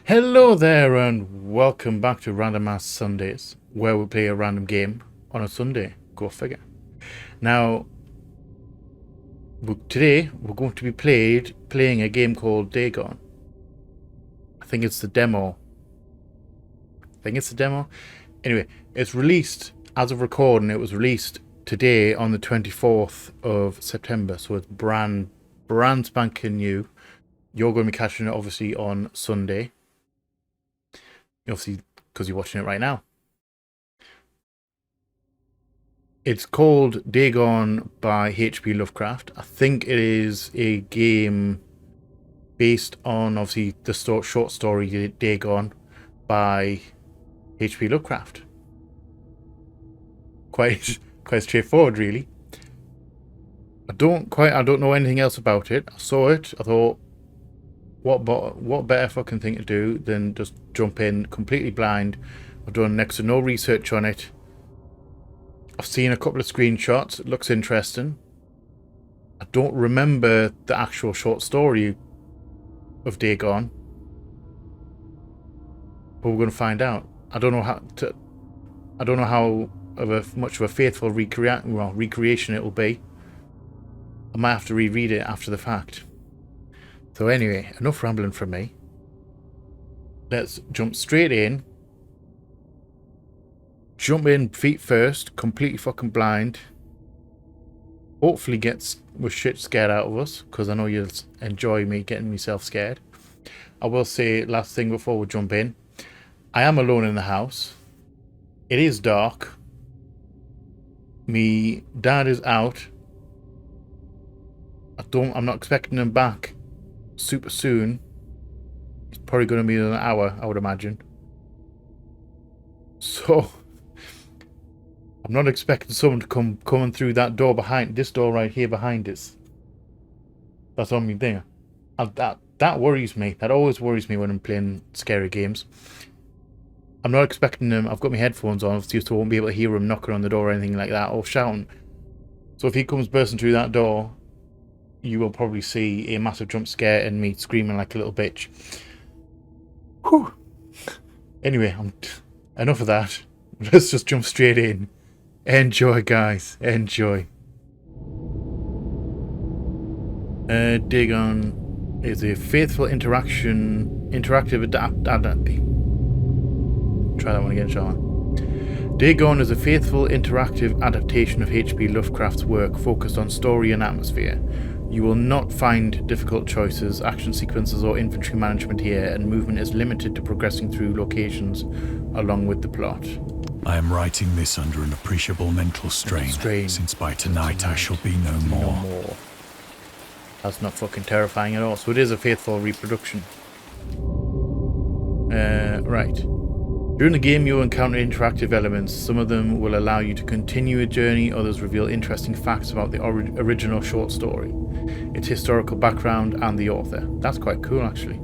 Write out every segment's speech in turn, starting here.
Hello there and welcome back to Random Ass Sundays, where we play a random game on a Sunday. Go figure. Now, today we're going to be playing a game called Dagon. I think it's the demo. Anyway, it's released, as of recording, it was released today on the 24th of September, so it's brand spanking new. You're going to be catching it obviously on Sunday. Obviously, because you're watching it right now. It's called Dagon by H.P Lovecraft. I think it is a game based on, obviously, the short story Dagon by H.P Lovecraft. Quite straightforward, really. I don't know anything else about it. I saw it. I thought, what better fucking thing to do than just jump in completely blind. I've done next to no research on it. I've seen a couple of screenshots. It looks interesting. I don't remember the actual short story of Dagon, but we're going to find out. I don't know how much of a faithful recreation it will be. I might have to reread it after the fact. So anyway, enough rambling from me. Let's jump straight in. Jump in feet first, completely fucking blind. Hopefully gets shit scared out of us, because I know you'll enjoy me getting myself scared. I will say, last thing before we jump in, I am alone in the house. It is dark. Me dad is out. I'm not expecting him back super soon. It's probably going to be an hour, I would imagine. So I'm not expecting someone to coming through that door behind this door right here behind us. That's on me there. That worries me. That always worries me when I'm playing scary games. I'm not expecting them. I've got my headphones on, so I won't be able to hear him knocking on the door or anything like that, or shouting. So if he comes bursting through that door, you will probably see a massive jump scare and me screaming like a little bitch. Whew. Anyway, enough of that. Let's just jump straight in. Enjoy, guys. Enjoy. Dagon is a faithful interactive Try that one again, shall I? Dagon is a faithful interactive adaptation of H.P. Lovecraft's work focused on story and atmosphere. You will not find difficult choices, action sequences, or inventory management here, and movement is limited to progressing through locations along with the plot. I am writing this under an appreciable mental strain, since by tonight I shall be no more. That's not fucking terrifying at all. So it is a faithful reproduction. Right. During the game, you will encounter interactive elements. Some of them will allow you to continue a journey, others reveal interesting facts about the original short story, its historical background, and the author. That's quite cool, actually.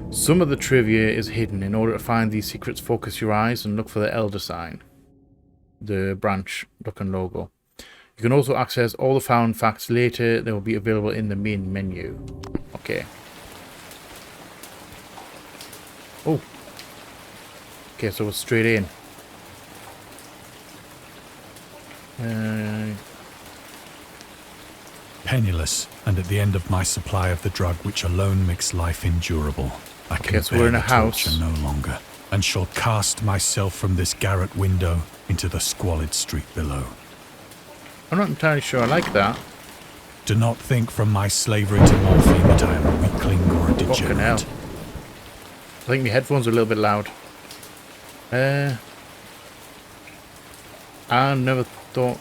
Some of the trivia is hidden. In order to find these secrets, focus your eyes and look for the Elder sign, the branch-looking logo. You can also access all the found facts later. They will be available in the main menu. Okay. Oh. Okay, so we're straight in. Penniless, and at the end of my supply of the drug which alone makes life endurable, I can so we're in a house torture no longer, and shall cast myself from this garret window into the squalid street below. I'm not entirely sure I like that. Do not think from my slavery to morphine that I am a weakling or a degenerate. Fucking hell. I think my headphones are a little bit loud. I never thought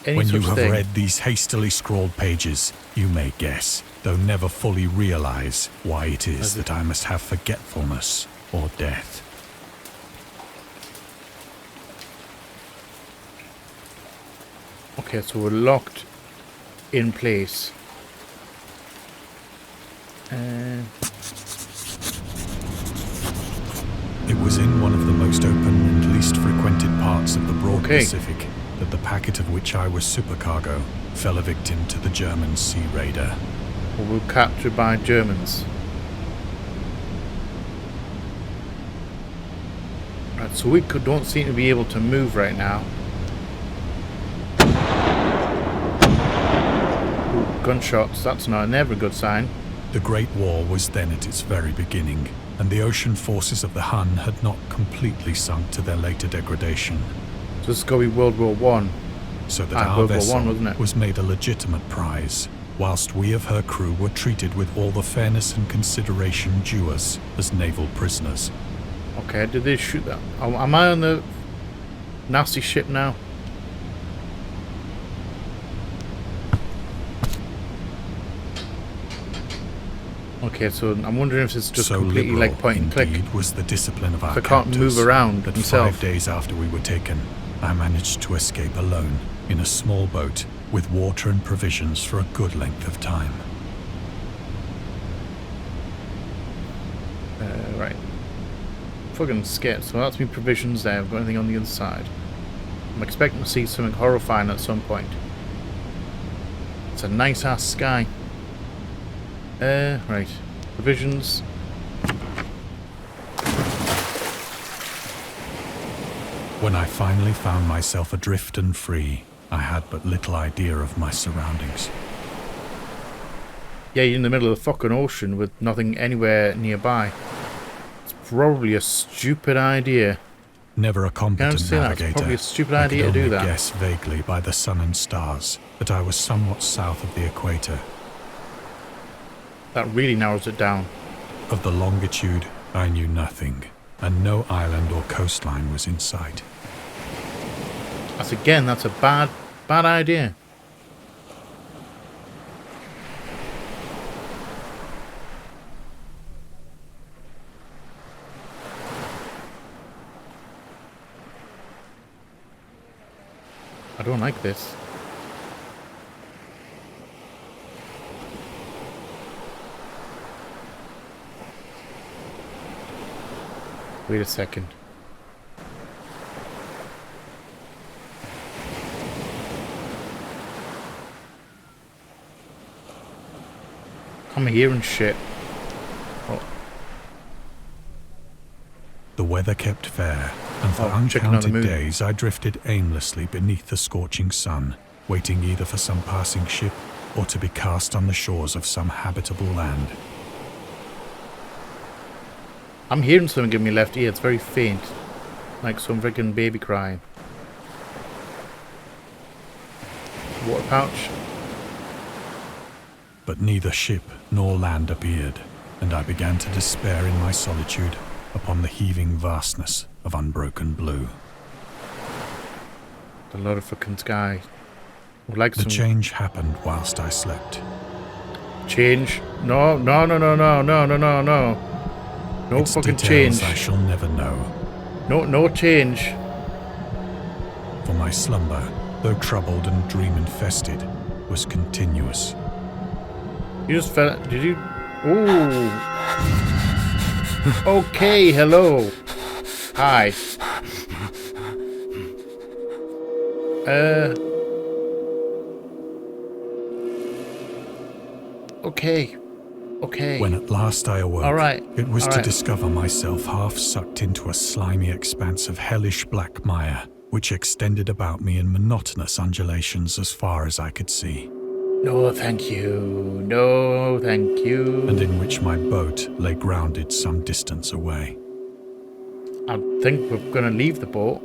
any when such you have thing. read these hastily scrawled pages, you may guess, though never fully realize, why it is that I must have forgetfulness or death. Okay, so we're locked in place. It was in one of the most open and least frequented parts of the broad Pacific that the packet of which I was supercargo fell a victim to the German sea raider. We were captured by Germans. Right, so we don't seem to be able to move right now. Ooh, gunshots, that's never a good sign. The Great War was then at its very beginning, and the ocean forces of the Hun had not completely sunk to their later degradation. So this is going to be World War One. So that our World War vessel One, wasn't it? was made a legitimate prize, whilst we of her crew were treated with all the fairness and consideration due us as naval prisoners. Okay, did they shoot that? Am I on the nasty ship now? Okay, so I'm wondering if it's just so completely liberal, like point and click. indeed, was the discipline of our So I can't captors move around that myself. 5 days after we were taken, I managed to escape alone in a small boat with water and provisions for a good length of time. Right. Fucking scared. So that's me provisions there. I've got anything on the other side. I'm expecting to see something horrifying at some point. It's a nice ass sky. Right. Provisions. When I finally found myself adrift and free, I had but little idea of my surroundings. Yeah, you're in the middle of the fucking ocean with nothing anywhere nearby. It's probably a stupid idea. Never a competent It's navigator, probably a stupid I idea could to do only that. guess vaguely by the sun and stars that I was somewhat south of the equator. That really narrows it down. Of the longitude, I knew nothing, and no island or coastline was in sight. That's a bad idea. I don't like this. Wait a second. I'm hearing shit. Oh, The weather kept fair, and for chicken on the uncounted moon. days I drifted aimlessly beneath the scorching sun, waiting either for some passing ship or to be cast on the shores of some habitable land. I'm hearing something in my left ear. It's very faint. Like some freaking baby crying. Water pouch. But neither ship nor land appeared, and I began to despair in my solitude upon the heaving vastness of unbroken blue. A lot of fucking sky. Would like The some change happened whilst I slept. change. No. No Its fucking details change. I shall never know. No change. For my slumber, though troubled and dream-infested, was continuous. You just fell. Did you? Ooh. Okay, hello. Hi. Okay. When at last I awoke, All right. it was All to right. discover myself half sucked into a slimy expanse of hellish black mire, which extended about me in monotonous undulations as far as I could see, No, thank you. No, thank you. and in which my boat lay grounded some distance away. I think we're gonna leave the boat.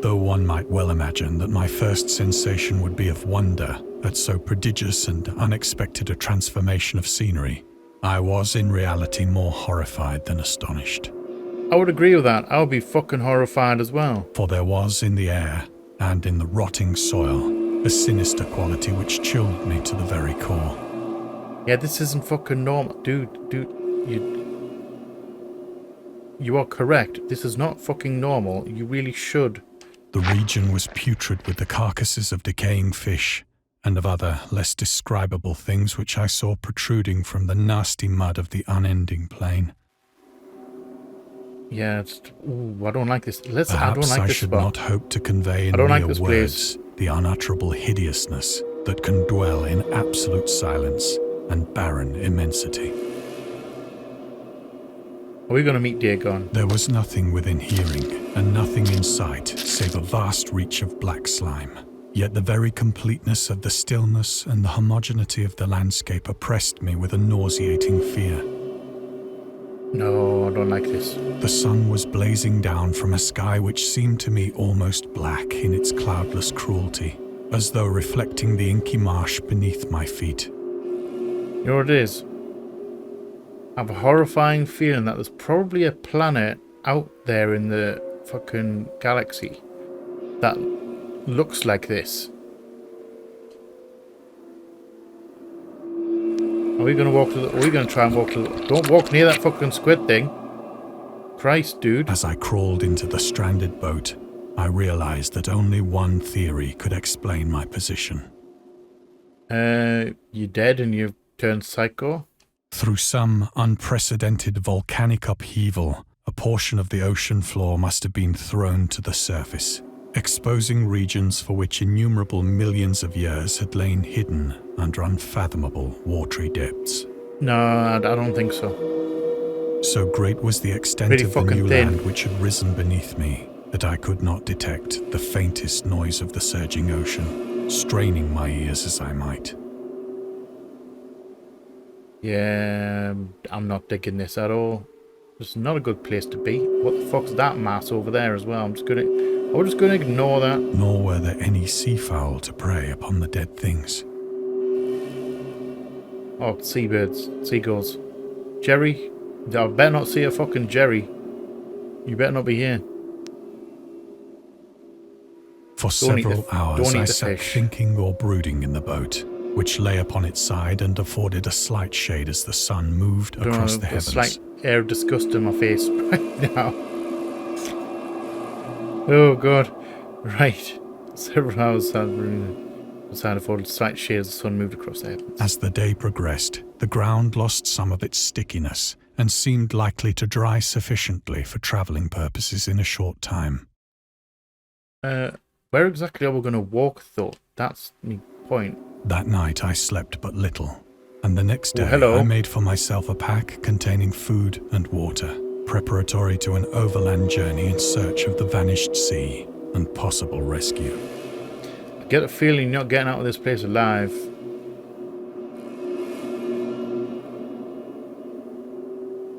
Though one might well imagine that my first sensation would be of wonder at so prodigious and unexpected a transformation of scenery, I was in reality more horrified than astonished. I would agree with that. I would be fucking horrified as well. For there was in the air, and in the rotting soil, a sinister quality which chilled me to the very core. Yeah, this isn't fucking normal. Dude, you are correct. This is not fucking normal. You really should. The region was putrid with the carcasses of decaying fish, and of other, less describable things which I saw protruding from the nasty mud of the unending plain. Yeah, I don't like this. I don't Perhaps like I this should spot. not hope to convey in I don't like mere this words place. the unutterable hideousness that can dwell in absolute silence and barren immensity. Are we going to meet Dagon? There was nothing within hearing, and nothing in sight, save a vast reach of black slime. Yet the very completeness of the stillness and the homogeneity of the landscape oppressed me with a nauseating fear. No, I don't like this. The sun was blazing down from a sky which seemed to me almost black in its cloudless cruelty, as though reflecting the inky marsh beneath my feet. You know what it is? I have a horrifying feeling that there's probably a planet out there in the fucking galaxy that looks like this. Are we gonna walk to the... Are we gonna try and walk to the... Don't walk near that fucking squid thing. Christ, dude. As I crawled into the stranded boat, I realized that only one theory could explain my position. You're dead and you've turned psycho? Through some unprecedented volcanic upheaval, a portion of the ocean floor must have been thrown to the surface, exposing regions for which innumerable millions of years had lain hidden under unfathomable watery depths. No, I don't think so. So great was the extent Pretty of the fucking new thin. land which had risen beneath me that I could not detect the faintest noise of the surging ocean, straining my ears as I might. Yeah, I'm not digging this at all. It's not a good place to be. What the fuck's that mass over there as well? I'm just gonna ignore that. Nor were there any seafowl to prey upon the dead things. Oh, seabirds, seagulls. Jerry, I better not see a fucking Jerry. You better not be here. For Don't eat several the- hours don't eat I the sat fish. thinking or brooding in the boat, which lay upon its side and afforded a slight shade as the sun moved across the A heavens. slight air of disgust in my face right now. Oh god. Right. Several hours outside afforded slight shade as the sun moved across the heavens. As the day progressed, the ground lost some of its stickiness and seemed likely to dry sufficiently for travelling purposes in a short time. Where exactly are we going to walk though? That's my point. That night I slept but little, and the next day hello. I made for myself a pack containing food and water, preparatory to an overland journey in search of the vanished sea and possible rescue. I get a feeling you're not getting out of this place alive.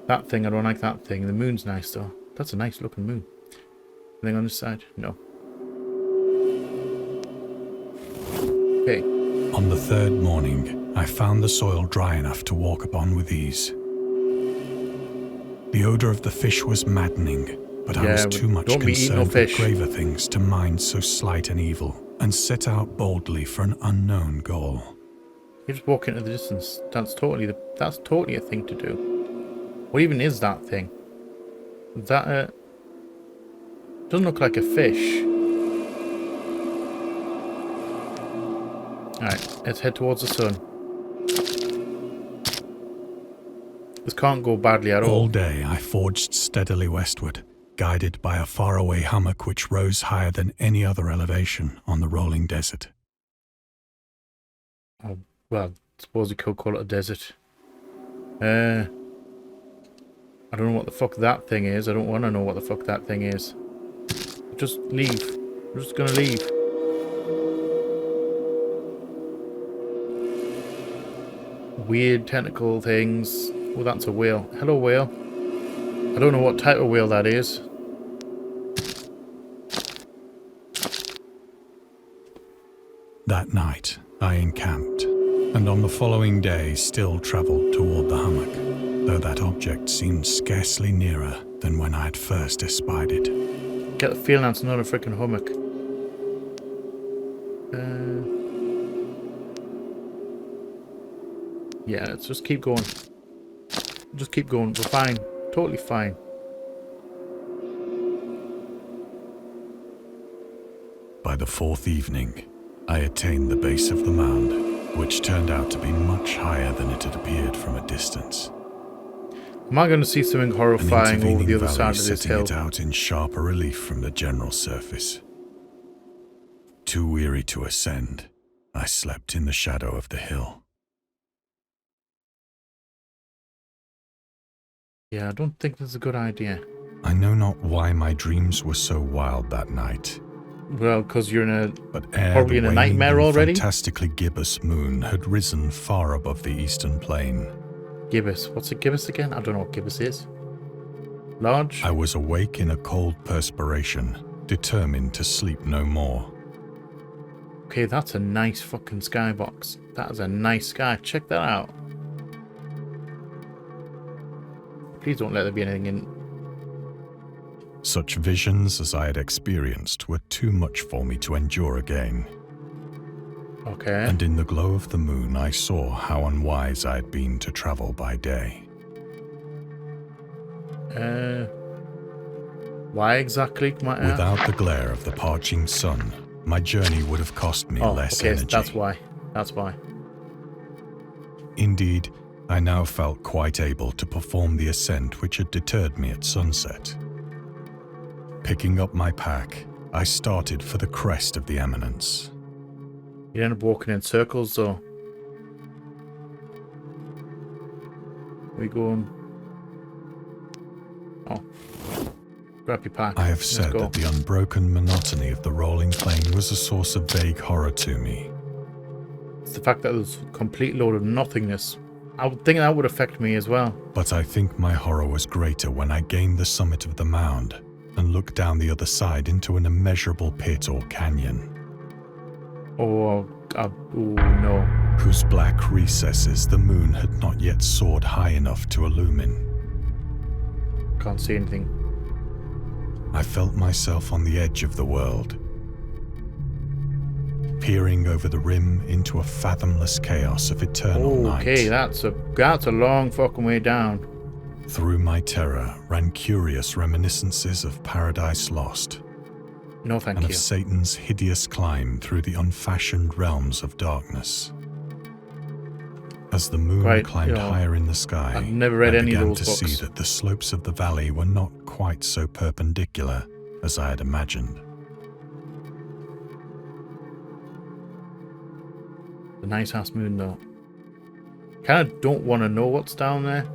That thing, I don't like that thing. The moon's nice though. That's a nice looking moon. Anything on this side? No. Okay. On the third morning, I found the soil dry enough to walk upon with ease. The odour of the fish was maddening, but I was too much don't be eating no concerned with fish. graver things to mind so slight an evil, and set out boldly for an unknown goal. You just walk into the distance. That's totally a thing to do. What even is that thing? Is that a... Doesn't look like a fish. Alright, let's head towards the sun. This can't go badly at all. All day I forged steadily westward, guided by a faraway hummock which rose higher than any other elevation on the rolling desert. Oh, well, I suppose you could call it a desert. I don't know what the fuck that thing is. I don't want to know what the fuck that thing is. Just leave. I'm just gonna leave. Weird tentacle things. Oh, that's a whale. Hello, whale. I don't know what type of whale that is. That night I encamped, and on the following day still travelled toward the hummock, though that object seemed scarcely nearer than when I had first espied it. Get the feeling that's not a freaking hummock. Yeah, let's just keep going. Just keep going. We're fine. Totally fine. By the fourth evening, I attained the base of the mound, which turned out to be much higher than it had appeared from a distance. Am I going to see something horrifying over intervening the other valley side of this setting hill? it out in sharper relief from the general surface. Too weary to ascend, I slept in the shadow of the hill. Yeah, I don't think that's a good idea. I know not why my dreams were so wild that night. Well, because you're in a But ere probably the in a waning nightmare and already. fantastically gibbous moon had risen far above the eastern plain, Gibbous. What's a gibbous again? I don't know what gibbous is. Large? I was awake in a cold perspiration, determined to sleep no more. Okay, that's a nice fucking skybox. That is a nice sky. Check that out. Please don't let there be anything in. Such visions as I had experienced were too much for me to endure again. Okay. And in the glow of the moon I saw how unwise I had been to travel by day. Why exactly? Without the glare of the parching sun, my journey would have cost me less energy. That's why. That's why. Indeed, I now felt quite able to perform the ascent which had deterred me at sunset. Picking up my pack, I started for the crest of the eminence. You end up walking in circles, though. We going? Oh, grab your pack. I have said that the unbroken monotony of the rolling plain was a source of vague horror to me. It's the fact that there's a complete load of nothingness. I would think that would affect me as well. But I think my horror was greater when I gained the summit of the mound and looked down the other side into an immeasurable pit or canyon. Oh no. Whose black recesses the moon had not yet soared high enough to illumine. Can't see anything. I felt myself on the edge of the world, peering over the rim into a fathomless chaos of eternal night. Okay, that's a long fucking way down. Through my terror ran curious reminiscences of Paradise Lost. No, thank and you. of Satan's hideous climb through the unfashioned realms of darkness. As the moon climbed higher in the sky, I've never read any of those books. I began to see that the slopes of the valley were not quite so perpendicular as I had imagined. The nice ass moon, though. Kind of don't want to know what's down there.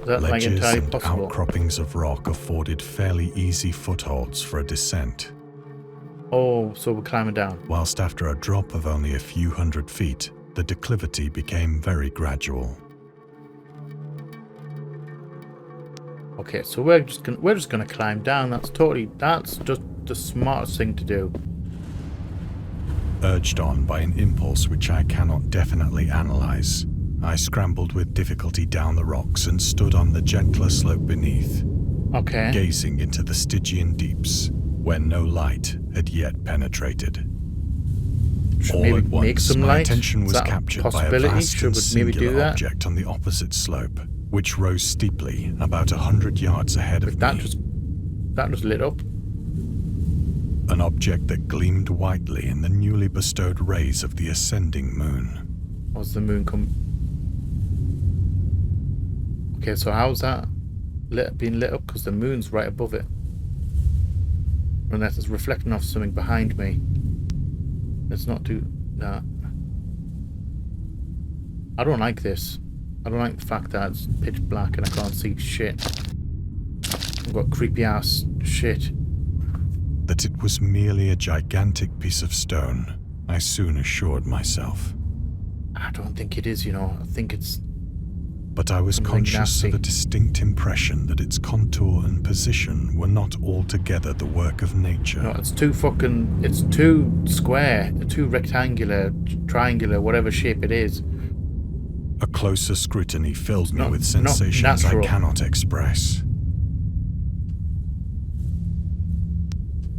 Is that like Ledges entirely and possible? outcroppings of rock afforded fairly easy footholds for a descent. Oh, so we're climbing down. Whilst after a drop of only a few hundred feet, the declivity became very gradual. Okay, so we're just gonna climb down. That's just the smartest thing to do. Urged on by an impulse which I cannot definitely analyze, I scrambled with difficulty down the rocks and stood on the gentler slope beneath, Okay. gazing into the Stygian deeps, where no light had yet penetrated. Should All maybe at once, make some my light? attention Is was that a captured by a possibility? vast Should and we maybe do singular that? object on the opposite slope, which rose steeply about 100 yards ahead of That me. just lit up. An object that gleamed whitely in the newly bestowed rays of the ascending moon. Was the moon come? Okay, so how's that being lit up? Because the moon's right above it. Unless it's reflecting off something behind me. Let's not do that. I don't like this. I don't like the fact that it's pitch black and I can't see shit. I've got creepy ass shit. That it was merely a gigantic piece of stone, I soon assured myself. I don't think it is, you know. I think it's... But I was something conscious of nasty. a distinct impression that its contour and position were not altogether the work of nature. No, it's too fucking... It's too square, too rectangular, triangular, whatever shape it is. A closer scrutiny filled me not- with not sensations I natural. cannot express.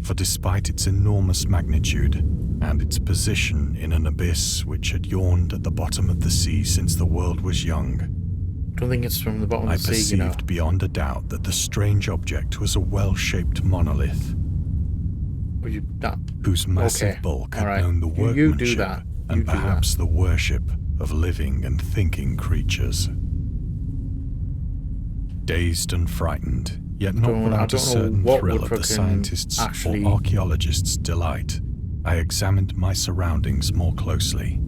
For despite its enormous magnitude and its position in an abyss which had yawned at the bottom of the sea since the world was young, I don't think it's from the bottom I of the sea, you know. perceived beyond a doubt that the strange object was a well-shaped monolith, Or you, that, whose massive Okay, bulk had alright. known the You workmanship do that. You and do perhaps the worship of living and thinking creatures. Dazed and frightened, yet not I without a don't know certain what thrill would of the fucking scientist's actually- or archaeologist's delight, I examined my surroundings more closely.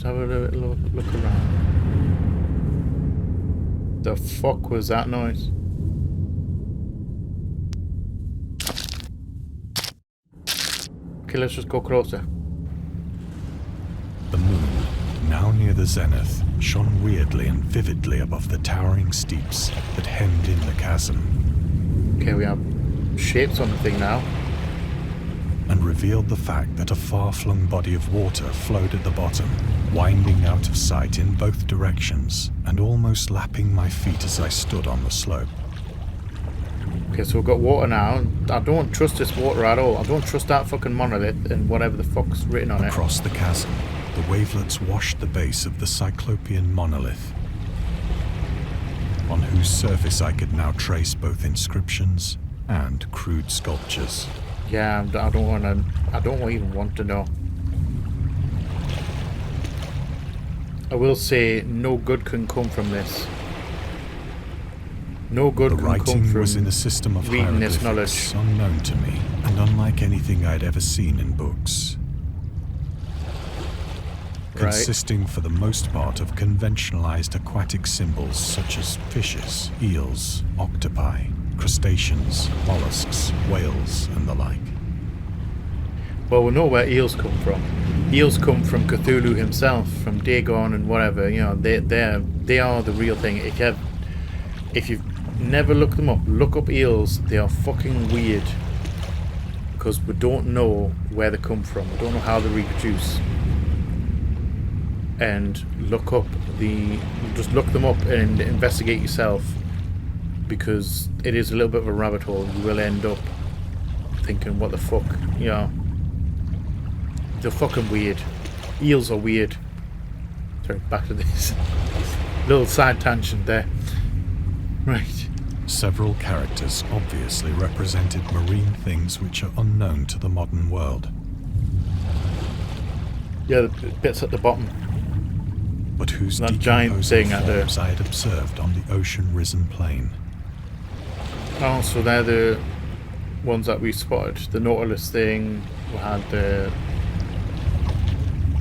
Just have a little look around. The fuck was that noise? Okay, let's just go closer. The moon, now near the zenith, shone weirdly and vividly above the towering steeps that hemmed in the chasm. Okay, we have shapes on the thing now. And revealed the fact that a far-flung body of water flowed at the bottom, winding out of sight in both directions, and almost lapping my feet as I stood on the slope. Okay, so we've got water now. I don't trust this water at all. I don't trust that fucking monolith and whatever the fuck's written on it. Across the chasm, the wavelets washed the base of the Cyclopean monolith, on whose surface I could now trace both inscriptions and crude sculptures. Yeah, I don't even want to know. I will say no good can come from this. No good the can come writing from was in a system of reading this hieroglyphics knowledge. unknown to me and unlike anything I'd ever seen in books. Right. Consisting for the most part of conventionalized aquatic symbols such as fishes, eels, octopi, crustaceans, mollusks, whales, and the like. Well, we know where eels come from. Eels come from Cthulhu himself, from Dagon and whatever. You know, they are the real thing. If you've never looked them up, look up eels. They are fucking weird because we don't know where they come from. We don't know how they reproduce. And just look them up and investigate yourself, because it is a little bit of a rabbit hole. You will end up thinking, what the fuck, you know. They're fucking weird. Eels are weird. Sorry, back to this. Little side tangent there. Right. Several characters obviously represented marine things which are unknown to the modern world. Yeah, the bits at the bottom. But whose That giant decomposing thing at the... forms I had observed on the ocean-risen plain. Oh, so they're the ones that we spotted. The Nautilus thing, we had the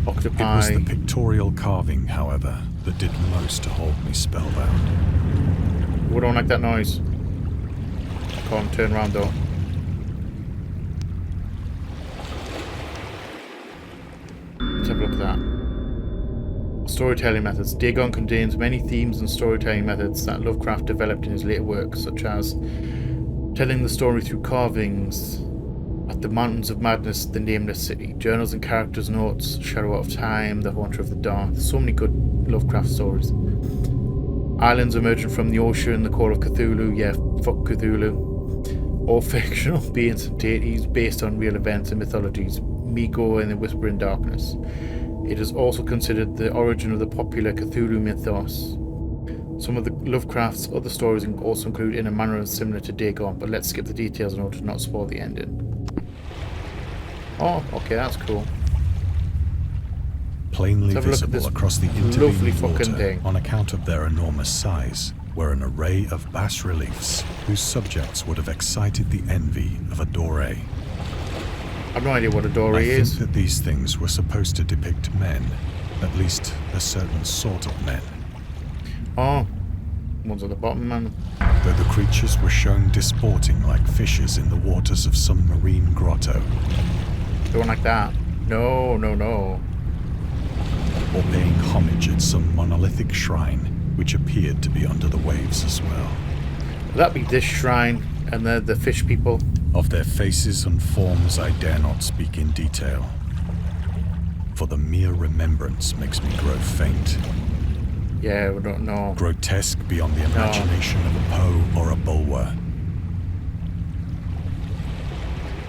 octopi. It was the pictorial carving, however, that did most to hold me spellbound. We don't like that noise. Can't turn around though. Let's have a look at that. Storytelling methods. Dagon contains many themes and storytelling methods that Lovecraft developed in his later works, such as telling the story through carvings, at the Mountains of Madness, the Nameless City, journals and characters' notes, Shadow Out of Time, The Haunter of the Dark. So many good Lovecraft stories. Islands emerging from the ocean, The Call of Cthulhu, yeah, fuck Cthulhu. All fictional beings and deities based on real events and mythologies. Migo and the Whisper in Darkness. It is also considered the origin of the popular Cthulhu mythos. Some of the Lovecraft's other stories also include in a manner similar to Dagon, but let's skip the details in order to not spoil the ending. Oh, okay, that's cool. Plainly Let's have a look at visible this across the lovely intervening fucking water, thing. on account of their enormous size, were an array of bas-reliefs whose subjects would have excited the envy of a doré. I have no idea what a dory I is. think that these things were supposed to depict men, at least a certain sort of men. Oh, one's at the bottom, man. Though the creatures were shown disporting like fishes in the waters of some marine grotto, Don't like that. No, no, no. or paying homage at some monolithic shrine which appeared to be under the waves as well. Would that be this shrine and the fish people? Of their faces and forms I dare not speak in detail, for the mere remembrance makes me grow faint. Yeah, we don't know. Grotesque beyond the imagination of a Poe or a Bulwer.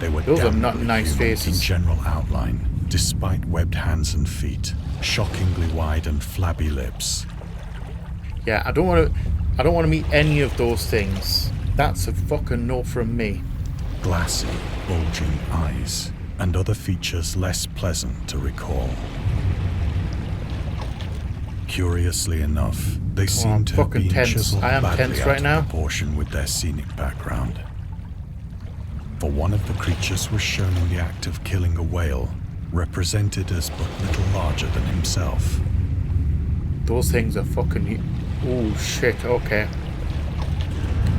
They were Those are not damnably nice human faces. in general outline, despite webbed hands and feet, shockingly wide and flabby lips. Yeah, I don't want to meet any of those things. That's a fucking no from me. Glassy, bulging eyes, and other features less pleasant to recall. Curiously enough, they seem to have fucking been tense. chiseled I am badly tense out right of now. proportion with their scenic background. For one of the creatures was shown in the act of killing a whale, represented as but little larger than himself. Those things are fucking... Oh, shit, okay.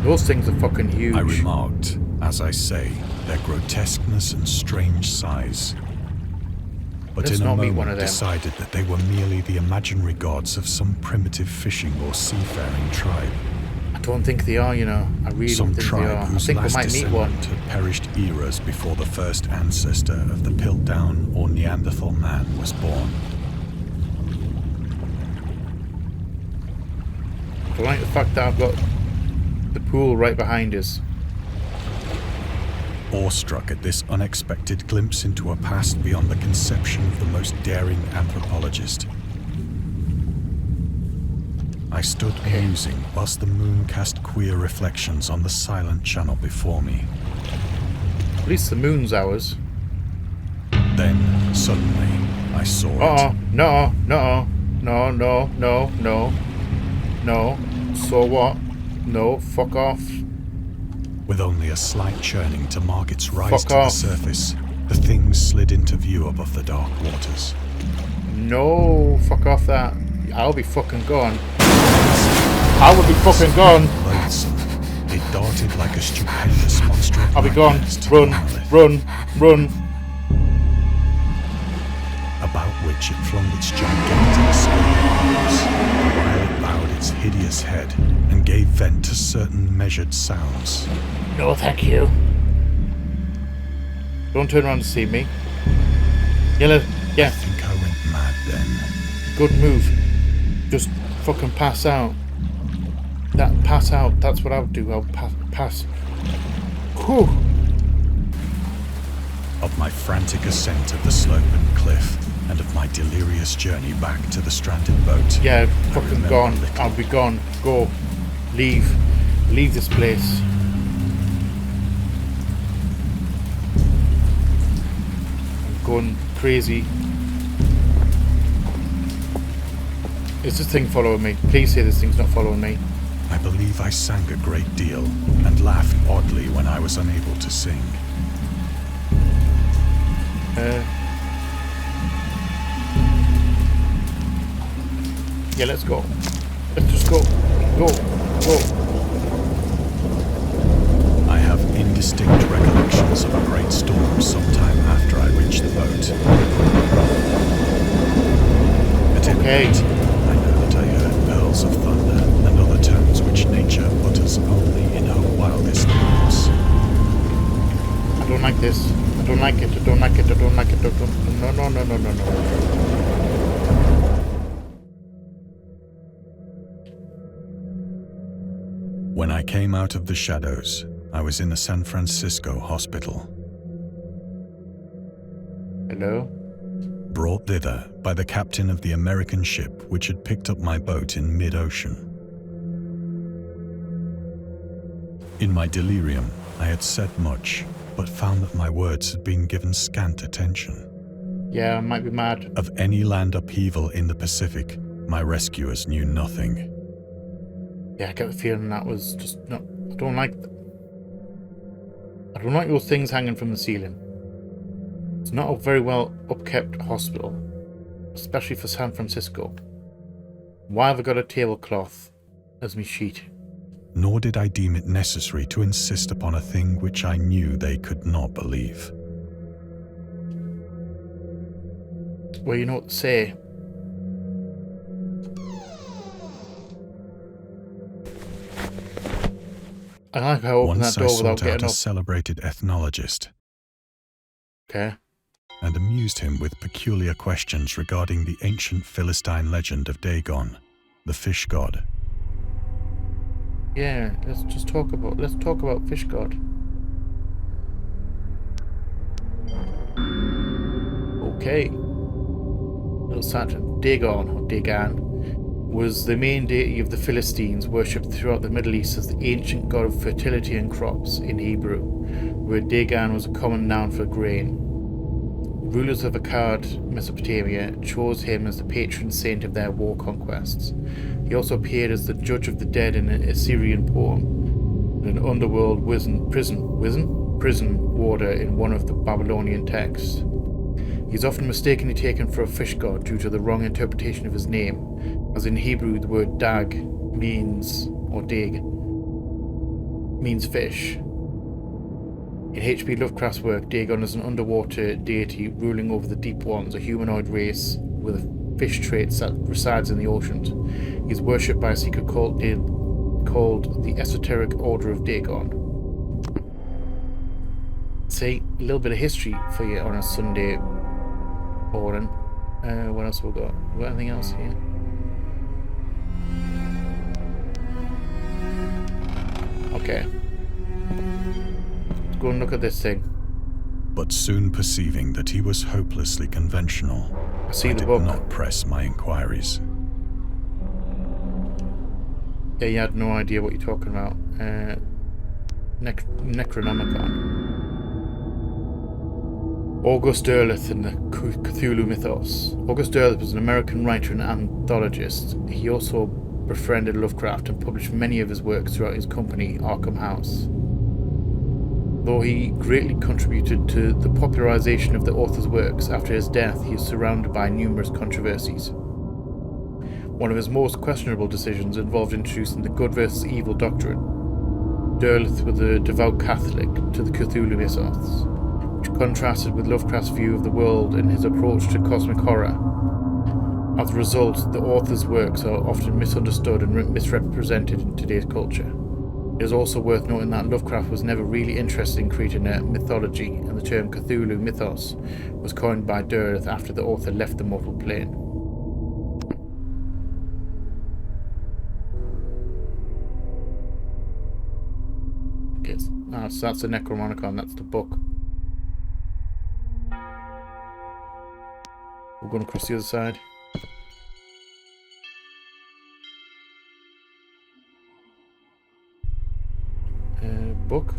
Those things are fucking huge. I remarked, as I say, their grotesqueness and strange size. But Let's in a not meet one moment of them. decided that they were merely the imaginary gods of some primitive fishing or seafaring tribe. I don't think they are, you know. I really Some don't think they tribe are. I whose think we last might meet one. descendant had perished eras before the first ancestor of the Piltdown or Neanderthal man was born. I like the fact that I've got the pool right behind us. Awestruck at this unexpected glimpse into a past beyond the conception of the most daring anthropologist, I stood musing whilst the moon cast queer reflections on the silent channel before me. At least the moon's ours. Then, suddenly, I saw it. No. No. So what? No, fuck off. With only a slight churning to mark its rise Fuck to the off. surface, the thing slid into view above the dark waters. No, fuck off that. I'll be fucking gone. I will be fucking gone. Loathsome, it darted like a stupendous monster of I'll be gone. nightmares to the monolith, Run. about which it flung its gigantic scaly arms, while it bowed its hideous head and gave vent to certain measured sounds. No, thank you. Don't turn around to see me. I Yeah, think I went mad then. good move. Just fucking pass out. Pass out. That's what I would do. I'll pass. Whew. Of my frantic ascent of the sloping cliff, and of my delirious journey back to the stranded boat. Yeah, I fucking remember gone. little. I'll be gone. Go. Leave this place. I'm going crazy. Is this thing following me? Please say this thing's not following me. I believe I sang a great deal, and laughed oddly when I was unable to sing. Yeah, let's go. Let's just go. Go. I have indistinct recollections of a great storm sometime after I reached the boat. At any Okay. rate, I know that I heard pearls of thunder and other tones which nature utters only in her wildest moods. I don't like this. I don't like it. No. When I came out of the shadows, I was in a San Francisco hospital, Hello? brought thither by the captain of the American ship which had picked up my boat in mid-ocean. In my delirium, I had said much, but found that my words had been given scant attention. Yeah, I might be mad. Of any land upheaval in the Pacific, my rescuers knew nothing. Yeah, I get the feeling that was just not... I don't like those things hanging from the ceiling. It's not a very well upkept hospital, especially for San Francisco. Why have I got a tablecloth as me sheet? Nor did I deem it necessary to insist upon a thing which I knew they could not believe. Well, you know what to say. I like how I opened Once that I door without sought out getting a up. celebrated ethnologist Okay. and amused him with peculiar questions regarding the ancient Philistine legend of Dagon, the fish god. Yeah, let's talk about Fish God. Okay. Little Sergeant Dagon, or Dagon, was the main deity of the Philistines, worshipped throughout the Middle East as the ancient god of fertility and crops in Hebrew, where Dagon was a common noun for grain. Rulers of Akkad, Mesopotamia, chose him as the patron saint of their war conquests. He also appeared as the judge of the dead in an Assyrian poem, and an underworld prison warder in one of the Babylonian texts. He He's often mistakenly taken for a fish god due to the wrong interpretation of his name, as in Hebrew the word dag means, or dig, means fish. In H.P Lovecraft's work, Dagon is an underwater deity ruling over the deep ones, a humanoid race with a fish trait that resides in the oceans. He is worshipped by a secret cult called the Esoteric Order of Dagon. See, a little bit of history for you on a Sunday morning. What else have we got? We got anything else here? Okay. Let's go and look at this thing. But soon perceiving that he was hopelessly conventional, I see I the did book. not press my inquiries. Yeah, you had no idea what you're talking about. Necronomicon. August Derleth in the Cthulhu mythos. August Derleth was an American writer and anthologist. He also befriended Lovecraft and published many of his works throughout his company, Arkham House. Though he greatly contributed to the popularization of the author's works, after his death he is surrounded by numerous controversies. One of his most questionable decisions involved introducing the good versus evil doctrine. Derleth was a devout Catholic to the Cthulhu mythos, which contrasted with Lovecraft's view of the world and his approach to cosmic horror. As a result, the author's works are often misunderstood and misrepresented in today's culture. It is also worth noting that Lovecraft was never really interested in creating a mythology, and the term Cthulhu mythos was coined by Derleth after the author left the mortal plane. Okay, so that's the Necronomicon, that's the book. We're going across the other side. Book.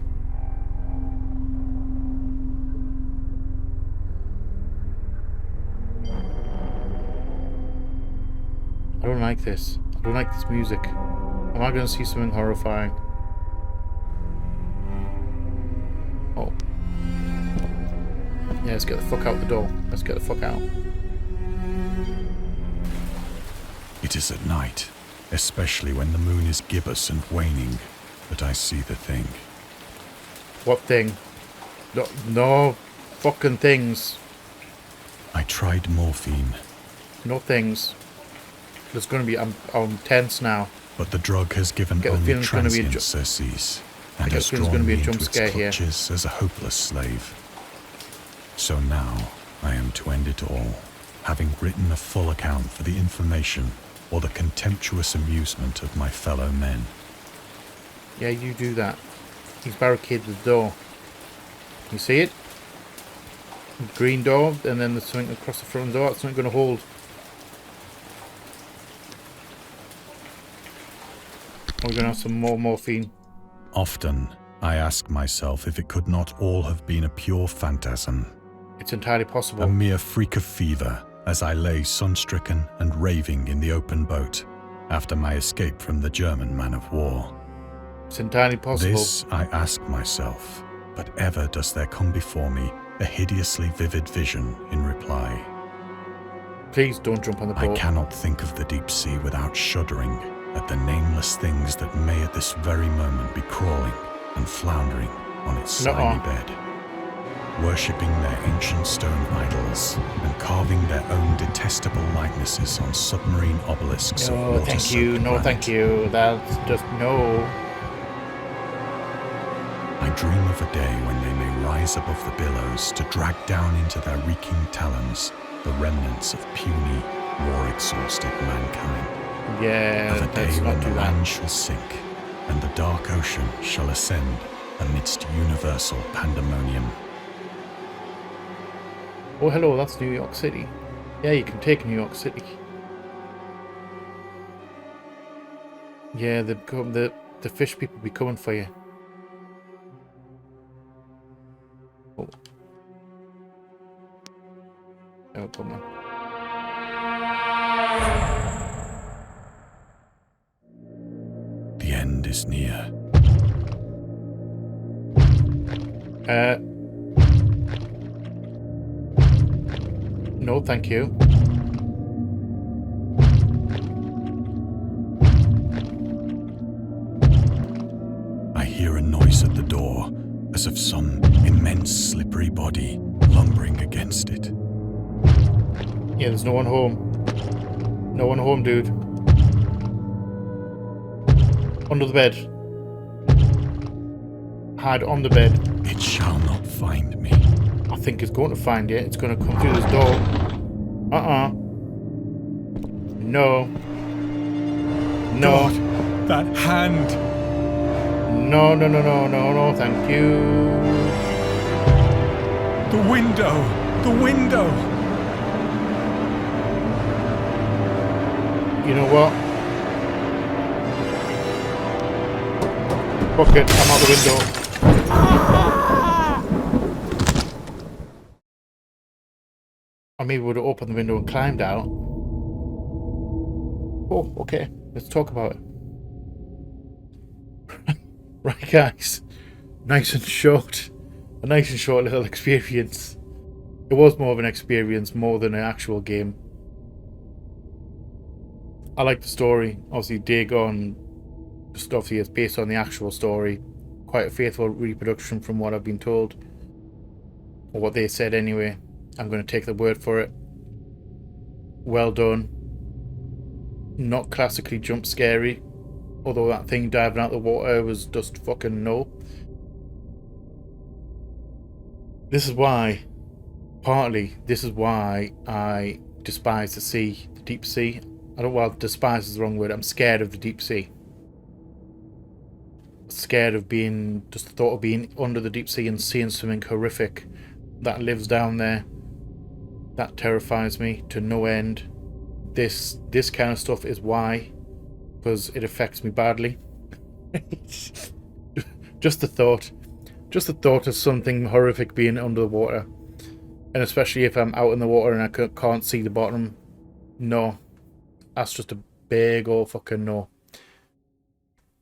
I don't like this. I don't like this music. Am I going to see something horrifying? Oh. Yeah, let's get the fuck out the door. Let's get the fuck out. It is at night, especially when the moon is gibbous and waning, that I see the thing. What thing? No fucking things. I tried morphine. No things. There's going to be... I'm tense now. But the drug has given only transient surcease, and has drawn me into its clutches as a hopeless slave. So now I am to end it all, having written a full account for the information or the contemptuous amusement of my fellow men. Yeah, you do that. He's barricaded the door. You see it? Green door, and then there's something across the front door. That's not going to hold. We're going to have some more morphine. Often, I ask myself if it could not all have been a pure phantasm. It's entirely possible. A mere freak of fever, as I lay sun-stricken and raving in the open boat, after my escape from the German man of war. It's entirely possible. This I ask myself, but ever does there come before me a hideously vivid vision in reply. Please don't jump on the boat. I cannot think of the deep sea without shuddering at the nameless things that may at this very moment be crawling and floundering on its slimy bed, worshipping their ancient stone idols and carving their own detestable likenesses on submarine obelisks of water-soaked thank you. No, granite. thank you. That's just no. I dream of a day when they may rise above the billows to drag down into their reeking talons the remnants of puny, war-exhausted mankind. Yeah, Of a day let's when not the do that. land shall sink and the dark ocean shall ascend amidst universal pandemonium. Oh, hello, that's New York City. Yeah, you can take New York City. Yeah, the fish people be coming for you. Oh. Oh, come on. The end is near. No, thank you. I hear a noise at the door, as of some immense slippery body lumbering against it. Yeah, there's no one home. No one home, dude. Under the bed. Hide on the bed. It shall not find me. I think it's going to find you. It's going to come through this door. No. No. God, that hand! No, no, no, no, no, no, thank you. The window! The window! You know what? Fuck it, I'm out the window. I maybe would have opened the window and climbed out. Oh, okay. Let's talk about it. Right, guys. Nice and short. A nice and short little experience. It was more of an experience more than an actual game. I like the story. Obviously, Dagon, just obviously it's based on the actual story. Quite a faithful reproduction from what I've been told. Or what they said anyway. I'm going to take the word for it. Well done. Not classically jump scary. Although that thing diving out the water was just fucking no. This is why, partly, this is why I despise the sea, the deep sea. Well, despise is the wrong word. I'm scared of the deep sea. Scared of being, just the thought of being under the deep sea and seeing something horrific that lives down there. That terrifies me to no end. This kind of stuff is why. Because it affects me badly. Just the thought of something horrific being under the water, and especially if I'm out in the water and I can't see the bottom. No, that's just a big old fucking no.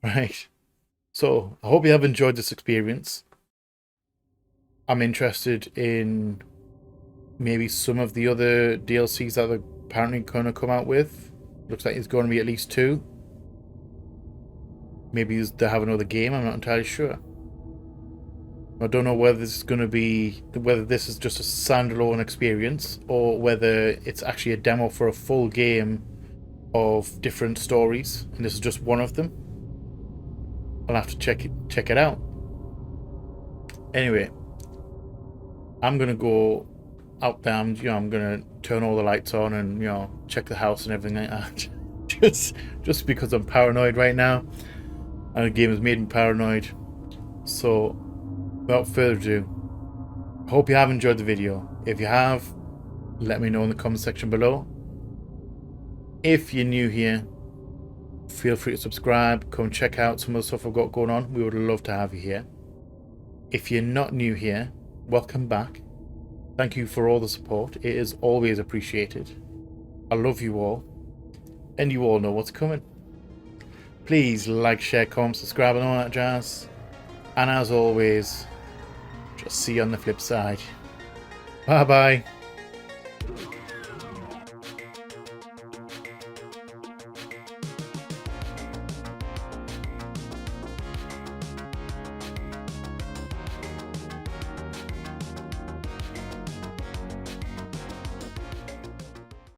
Right. So I hope you have enjoyed this experience. I'm interested in maybe some of the other DLCs that they're apparently going to come out with. Looks like it's going to be at least 2. Maybe they have another game, I'm not entirely sure. I don't know whether this is going to be, whether this is just a standalone experience or whether it's actually a demo for a full game of different stories, and this is just one of them. I'll have to check it out. Anyway, I'm going to go out there, I'm going to turn all the lights on and, check the house and everything like that. just because I'm paranoid right now. And the game has made me paranoid. So, without further ado, I hope you have enjoyed the video. If you have, let me know in the comment section below. If you're new here, feel free to subscribe. Come check out some of the stuff I've got going on. We would love to have you here. If you're not new here, welcome back. Thank you for all the support. It is always appreciated. I love you all. And you all know what's coming. Please like, share, comment, subscribe and all that jazz. And as always, just see you on the flip side. Bye bye.